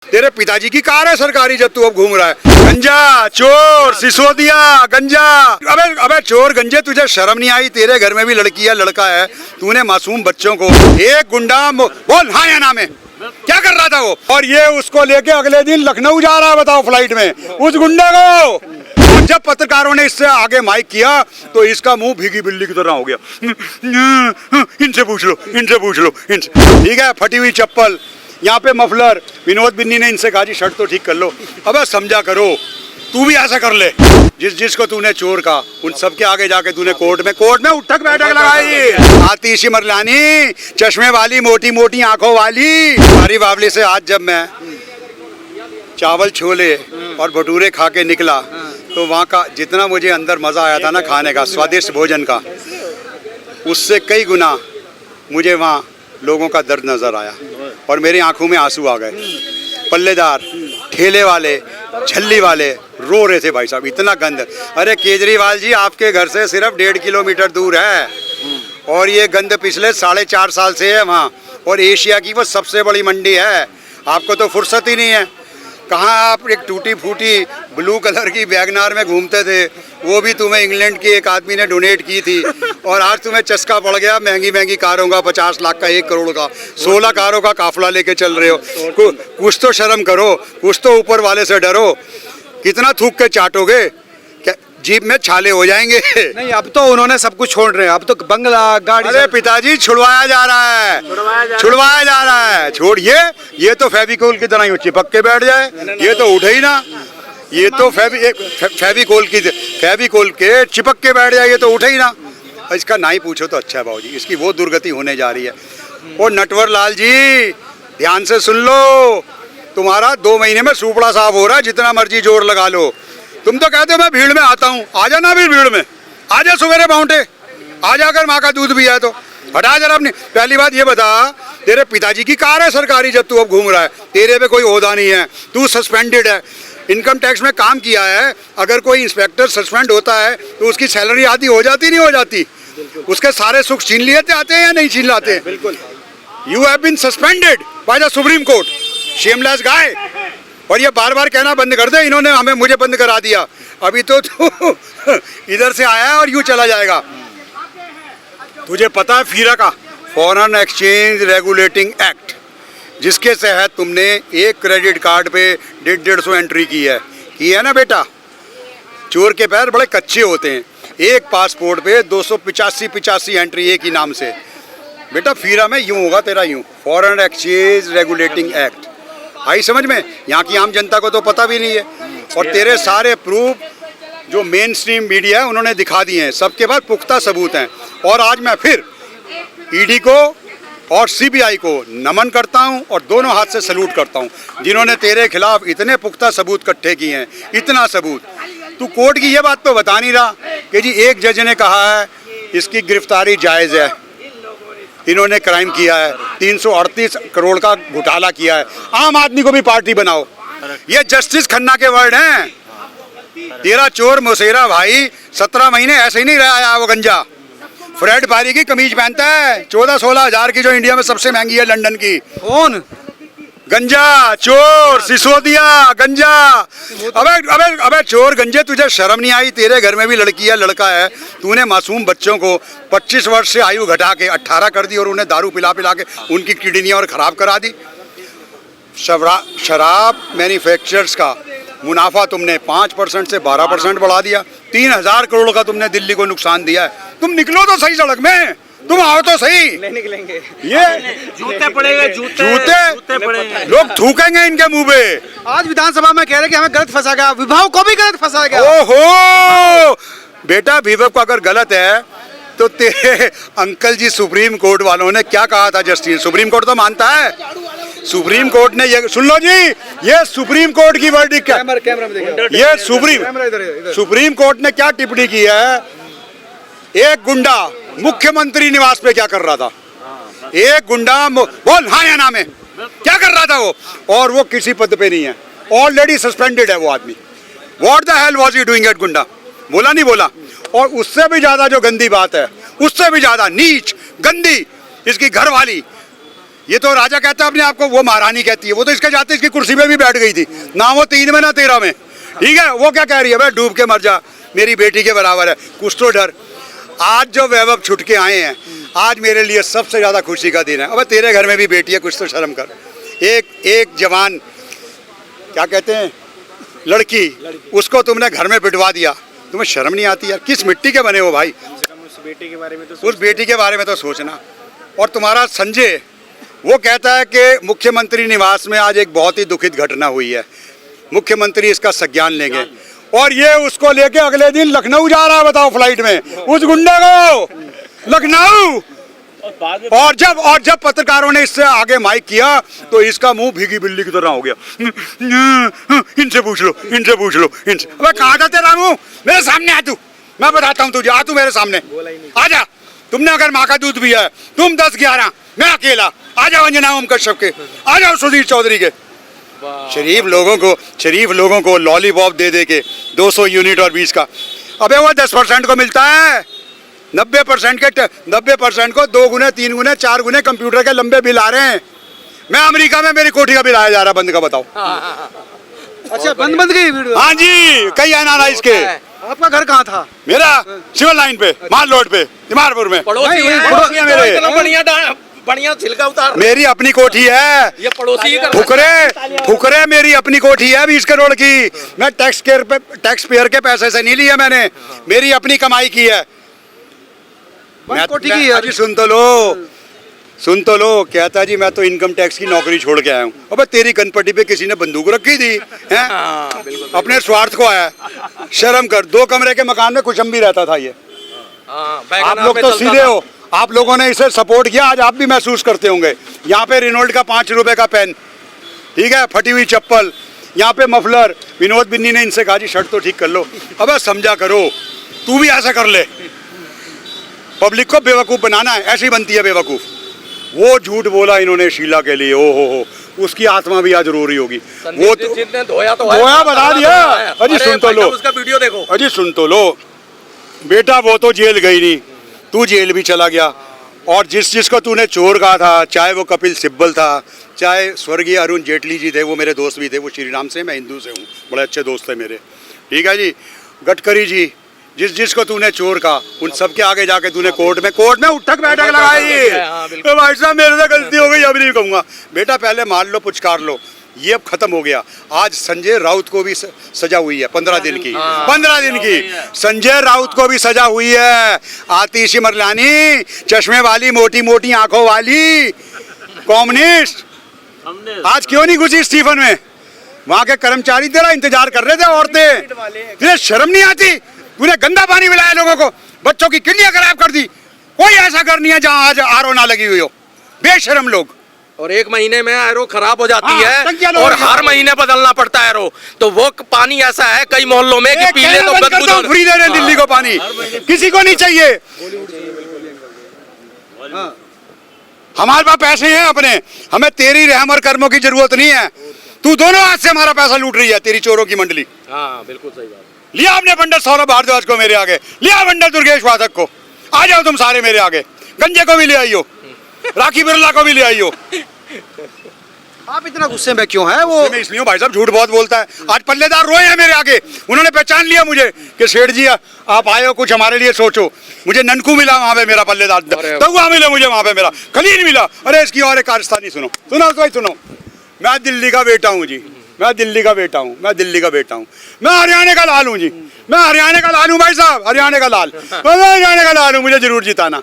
तेरे पिताजी की कार है सरकारी जब तू अब घूम रहा है। गंजा, चोर, सिसोदिया, गंजा। अबे अबे चोर गंजे, तुझे शर्म नहीं आई? तेरे घर में भी लड़की है लड़का है, तूने मासूम बच्चों को एक गुंडा बोल हाँ या नाम है क्या कर रहा था वो? और ये उसको लेके अगले दिन लखनऊ जा रहा है, बताओ फ्लाइट में, उस गुंडे को। जब पत्रकारों ने इससे आगे माइक किया तो इसका मुंह भीगी बिल्ली की तरह हो गया। इनसे पूछ लो, इनसे पूछ लो, इनसे। ठीक है, फटी हुई चप्पल, यहाँ पे मफलर। विनोद बिन्नी ने इनसे कहा जी शर्ट तो ठीक कर लो। अबे समझा करो, तू भी ऐसा कर ले। जिसको तूने चोर कहा उन सबके आगे जाके तूने कोर्ट में उठक बैठक लगाई। आतिशी मरलानी, चश्मे वाली, मोटी मोटी आंखों वाली, हमारी बावली से आज जब मैं चावल छोले और भटूरे खा के निकला तो वहाँ का जितना मुझे अंदर मज़ा आया था ना खाने का, स्वादिष्ट भोजन का, उससे कई गुना मुझे वहाँ लोगों का दर्द नज़र आया और मेरी आंखों में आंसू आ गए। पल्लेदार, ठेले वाले, झल्ली वाले रो रहे थे भाई साहब, इतना गंद। अरे केजरीवाल जी, आपके घर से सिर्फ 1.5 किलोमीटर दूर है और ये गंद पिछले 4.5 साल से है वहाँ, और एशिया की वो सबसे बड़ी मंडी है। आपको तो फुर्सत ही नहीं है। कहाँ आप एक टूटी फूटी ब्लू कलर की वैगनार में घूमते थे, वो भी तुम्हें इंग्लैंड के एक आदमी ने डोनेट की थी, और आज तुम्हें चस्का पड़ गया महंगी महंगी कारों का, 50 लाख का, 1 करोड़ का, 16 कारों का काफिला लेके चल रहे हो। कुछ तो शर्म करो, कुछ तो ऊपर वाले से डरो। कितना थूक के चाटोगे, जीप में छाले हो जाएंगे। नहीं, अब तो उन्होंने सब कुछ छोड़ रहे हैं, अब तो बंगला, गाड़ी। अरे पिताजी, छुड़वाया जा रहा है, छुड़वाया जा रहा है। छोड़िए, ये तो फेविकोल की तरह ही चिपक के बैठ जाए, ये तो उठे ही ना। ये तो फेविकोल के चिपक के बैठ जाए, ये तो उठे ही ना। इसका ना ही पूछो तो अच्छा है बाबूजी, इसकी वो दुर्गति होने जा रही है। और नटवर लाल जी, ध्यान से सुन लो, तुम्हारा 2 महीने में सूपड़ा साफ हो रहा है, जितना मर्जी जोर लगा लो। तुम तो कहते हो मैं भीड़ में आता हूँ, आ जाना भी भीड़ में, आ जा सवेरे बाउंटे, आ जाकर माँ का दूध भी है तो हटा जरा अपनी। पहली बात ये बता, तेरे पिताजी की कार है सरकारी जब तू अब घूम रहा है, तेरे पे कोई ओहदा नहीं है, तू सस्पेंडेड है, इनकम टैक्स में काम किया है। अगर कोई इंस्पेक्टर सस्पेंड होता है तो उसकी सैलरी आधी हो जाती, नहीं हो जाती? उसके सारे सुख छीन लिए आते हैं या नहीं छीन लाते? बिल्कुल। You have been suspended by the Supreme Court, shameless guy. और ये बार बार कहना बंद कर दे, इन्होंने मुझे बंद करा दिया। अभी तो तू इधर से आया है और यूँ चला जाएगा। तुझे पता है फीरा का, फॉरेन एक्सचेंज रेगुलेटिंग एक्ट, जिसके तहत तुमने एक क्रेडिट कार्ड पे 150 एंट्री की है ना बेटा? चोर के पैर बड़े कच्चे होते हैं। एक पासपोर्ट पे 285 एंट्री एक ही नाम से। बेटा फीरा में यूँ होगा तेरा, यूँ, फॉरेन एक्सचेंज रेगुलेटिंग एक्ट। आई समझ में? यहाँ की आम जनता को तो पता भी नहीं है। और तेरे सारे प्रूफ जो मेन स्ट्रीम मीडिया है उन्होंने दिखा दिए हैं, सबके पास पुख्ता सबूत हैं। और आज मैं फिर ईडी को और सीबीआई को नमन करता हूँ और दोनों हाथ से सैल्यूट करता हूँ, जिन्होंने तेरे खिलाफ इतने पुख्ता सबूत इकट्ठे किए हैं, इतना सबूत। तू कोर्ट की ये बात तो बता नहीं रहा कि जी एक जज ने कहा है इसकी गिरफ्तारी जायज़ है, इन्होंने क्राइम किया है, 338 करोड़ का घोटाला किया है, आम आदमी को भी पार्टी बनाओ। ये जस्टिस खन्ना के वर्ड हैं। तेरा चोर मौसेरा भाई 17 महीने ऐसे ही नहीं रहा है वो गंजा। फ्रेड बारी की कमीज पहनता है 14-16 हज़ार की, जो इंडिया में सबसे महंगी है, लंदन की। कौन? गंजा, चोर, सिसोदिया, गंजा। अबे चोर गंजे, तुझे शर्म नहीं आई? तेरे घर में भी लड़की है लड़का है, तूने मासूम बच्चों को 25 वर्ष से आयु घटा के 18 कर दी और उन्हें दारू पिला के उनकी किडनियाँ और ख़राब करा दी। शराब मैन्युफैक्चरर्स का मुनाफा तुमने 5% से 12% बढ़ा दिया। 3000 करोड़ का तुमने दिल्ली को नुकसान दिया है। तुम निकलो तो सही सड़क में, तुम आओ तो सही। नहीं निकलेंगे, ये जूते पड़ेंगे, जूते पड़ेंगे, लोग थूकेंगे इनके मुंह पे। आज विधानसभा में कह रहे कि हमें गलत फंसा गया, विभाग को भी गलत फंसा गया। ओहो बेटा, विभाग को अगर गलत है तो तेरे अंकल जी सुप्रीम कोर्ट वालों ने क्या कहा था? जस्टिस सुप्रीम कोर्ट तो मानता है। सुप्रीम कोर्ट ने ये, सुन लो जी, ये सुप्रीम कोर्ट की वर्डिक्ट है। कैमरा में देखिए, ये सुप्रीम कोर्ट ने क्या टिप्पणी की है? एक गुंडा मुख्यमंत्री निवास पे क्या कर रहा था? एक गुंडा बोल हाँ या नाम है क्या कर रहा था वो? और वो किसी पद पे नहीं है, ऑलरेडी सस्पेंडेड है वो आदमी। What the hell was he doing at गुंडा? बोला नहीं बोला? और उससे भी ज्यादा जो गंदी बात है, उससे भी ज्यादा नीच गंदी, इसकी घरवाली, ये तो राजा कहता है अपने आप को, वो महारानी कहती है। वो तो इसके जाते इसकी कुर्सी पे भी बैठ गई थी, ना वो 3 में ना 13 में। ठीक है, वो क्या कह रही है, भाई डूब के मर जा, मेरी बेटी के बराबर है, कुछ तो डर। आज जो वैभव छुट के आए हैं, आज मेरे लिए सबसे ज़्यादा खुशी का दिन है। अब तेरे घर में भी बेटी है, कुछ तो शर्म कर। एक जवान, क्या कहते हैं, लड़की, उसको तुमने घर में पिटवा दिया, तुम्हें शर्म नहीं आती यार? किस मिट्टी के बने हो भाई? उस बेटे के बारे में तो उस बेटी के बारे में तो सोचना। और तुम्हारा संजय, वो कहता है कि मुख्यमंत्री निवास में आज एक बहुत ही दुखित घटना हुई है, मुख्यमंत्री इसका संज्ञान लेंगे, और ये उसको लेके अगले दिन लखनऊ जा रहा है। बताओ, फ्लाइट में उस गुंडे को लखनऊ। और जब पत्रकारों ने इससे आगे माइक किया तो इसका मुंह भीगी बिल्ली की तरह हो गया। इनसे पूछ लो, इनसे पूछ लो, इनसे। अबे कहाँ था तेरा मुंह? मेरे सामने आ तू, मैं बताता हूँ तुझे। आ तू मेरे सामने, आजा। तुमने अगर माँ का दूध पिया है, तुम 10-11, मैं अकेला। आ जाओ अंजना ओम कश्यप के, आ जाओ सुधीर चौधरी के। शरीफ लोगों को लॉलीपॉप दे दे के 200 यूनिट और 20 का। अबे वो 10% को मिलता है, 90% को 2 गुने 3 गुने 4 गुने कंप्यूटर के लंबे बिल आ रहे हैं। मैं अमेरिका में मेरी कोठी का बिल आया जा रहा, बंद का बताओ। अच्छा, बंद गई वीडियो? हाँ जी, कई एनालाइज के। आपका घर कहाँ था? मेरा सिविल लाइन पे, माल रोड पे, तिमारपुर में। पड़ोसी है मेरे, बढ़िया छिलका उतार। मेरी अपनी कोठी है, ये पड़ोसी फुकरे मेरी अपनी कोठी है 20 करोड़ की। मैं टैक्स पेयर के पैसे से नहीं लिया मैंने, मेरी अपनी कमाई की है। कोठी की है। अजी सुन तो लो, कहता जी मैं तो इनकम टैक्स की नौकरी छोड़ के आया हूँ। अबे तेरी कनपट्टी पे किसी ने बंदूक रखी थी हैं? अपने स्वार्थ को आया। शर्म कर, 2 कमरे के मकान में कुछ भी रहता था ये। आप लोग तो सीधे हो, आप लोगों ने इसे सपोर्ट किया, आज आप भी महसूस करते होंगे। यहाँ पे रिनोल्ड का 5 रुपए का पेन, ठीक है, फटी हुई चप्पल, यहाँ पे मफलर। विनोद बिन्नी ने इनसे कहा जी शर्ट तो ठीक कर लो। अबे समझा करो, तू भी ऐसा कर ले। पब्लिक को बेवकूफ़ बनाना है, ऐसी बनती है बेवकूफ़। वो झूठ बोला इन्होंने शीला के लिए, ओ हो, उसकी आत्मा भी आज रो रही होगी। वो तो जितने धोया बता दिया। अजी सुन तो लो, उसका वीडियो देखो। अजी सुन तो लो बेटा, वो तो जेल गई नहीं, तू जेल भी चला गया। और जिसको तूने चोर कहा था, चाहे वो कपिल सिब्बल था, चाहे स्वर्गीय अरुण जेटली जी थे, वो मेरे दोस्त भी थे। वो श्री राम से, मैं हिंदू से हूँ, बड़े अच्छे दोस्त थे मेरे। ठीक है जी, गडकरी जी, जिसको तूने चोर कहा, उन सब के आगे जाके तूने कोर्ट में उठक बैठक लगाई। तो भाई साहब मेरे से गलती हो गई, अब नहीं कहूँगा। बेटा पहले मान लो, पुचकार लो, ये अब खत्म हो गया। आज संजय राउत को भी सजा हुई है 15 दिन की। 15 दिन की संजय राउत को भी सजा हुई है। आतिशी मरलानी, चश्मे वाली, मोटी मोटी आंखों वाली कम्युनिस्ट, आज क्यों नहीं घुसी स्टीफन में? वहां के कर्मचारी तेरा इंतजार कर रहे थे, औरतें। तुझे शर्म नहीं आती? तूने गंदा पानी पिलाया लोगों को, बच्चों की किडनियां खराब कर दी। कोई ऐसा घर नहीं है जहां आज आरओ ना लगी हुई हो। बेशरम लोग। और 1 महीने में आरओ खराब हो जाती हाँ, है और हर महीने बदलना पड़ता है आरओ। तो वो पानी ऐसा है कई मोहल्लों में कि पीले तो बदबू। फ्री दे रहे हैं दिल्ली को पानी, किसी को नहीं चाहिए। हमारे पास पैसे हैं अपने, हमें तेरी रहम और कर्मों की जरूरत नहीं है। तू दोनों हाथ से हमारा पैसा लूट रही है, तेरी चोरों की मंडली। हाँ बिल्कुल सही बात। लिया आपने पंडित सौरभ भारद्वाज को मेरे आगे, लिया पंडित दुर्गेश वादक को। आ जाओ तुम सारे मेरे आगे, गंजे को भी ले आइयो, राखी बिरला को भी ले आइयो। आप इतना गुस्से में क्यों है? वो मैं इसलिए भाई साहब झूठ बहुत बोलता है। आज पल्लेदार रोए हैं मेरे आगे, उन्होंने पहचान लिया मुझे कि सेठ जी आप आए हो, कुछ हमारे लिए सोचो। मुझे ननकू मिला वहाँ पे, मेरा पल्लेदार तगुआ मिला मुझे वहाँ पे, मेरा खलील मिला। अरे इसकी और एक कारस्तानी सुनो, सुनो। मैं दिल्ली का बेटा हूँ जी, मैं दिल्ली का बेटा हूँ, मैं हरियाणा का लाल हूँ जी, मैं हरियाणा का लाल हूँ भाई साहब, हरियाणा का लाल हूँ, मुझे जरूर जिताना।